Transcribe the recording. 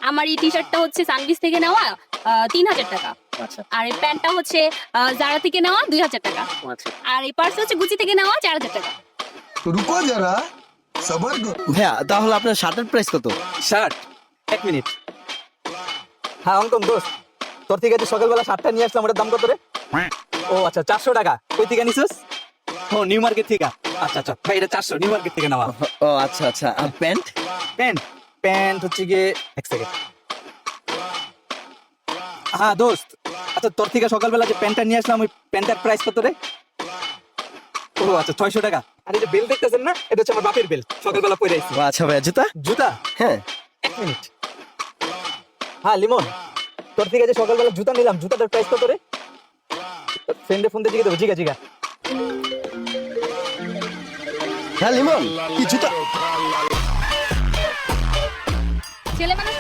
আমার এই টি শার্টটা হচ্ছে সানবিস থেকে নেওয়া 3,000 টাকা। আচ্ছা আর এই প্যান্টটা হচ্ছে জারা থেকে নেওয়া 2,000 টাকা। আচ্ছা আর এই পার্স হচ্ছে গুচি থেকে নেওয়া 4,000 টাকা। रुको जरा सबर करो। ভাইয়া তাহলে আপনার শার্টের প্রাইস কত? Shirt 1 minute. হ্যাঁ অঙ্কন দোস্ত, তোর থেকে যে সকালবেলা শার্টটা নিয়ে আসলাম ওটার দাম কত রে? ও আচ্ছা 400 টাকা। কই থেকে নিছিস? ও নিউ মার্কেট থেকে। আচ্ছা আচ্ছা ভাই, এটা 400 নিউ মার্কেট থেকে নেওয়া। ও আচ্ছা আচ্ছা। আর প্যান্ট? প্যান্ট প্যান্ট হচ্ছে গিয়ে এক সেকেন্ড। হ্যাঁ দোস্ত, আচ্ছা তোর থেকে সকালবেলা যে প্যান্টটা নিয়ে আসলাম ওই প্যান্টটার প্রাইস কত রে? ও আচ্ছা 600 টাকা। আর এই যে বেল দেখতেছেন না, এটা হচ্ছে আমার বাপের বেল, সকালবেলা পরে আইছি। ও আচ্ছা ভাইয়া, জুতা? জুতা হ্যাঁ। 1 মিনিট। হ্যাঁ লিমন, তোর থেকে যে সকালবেলা জুতা নিলাম, জুতাটার প্রাইস কত রে? ফ্রেন্ডে ফোন দিয়ে জিজ্ঞেস দেবো। জিগা জিগা। হ্যাঁ লিমন, কি জুতা? ছেলে মানুষ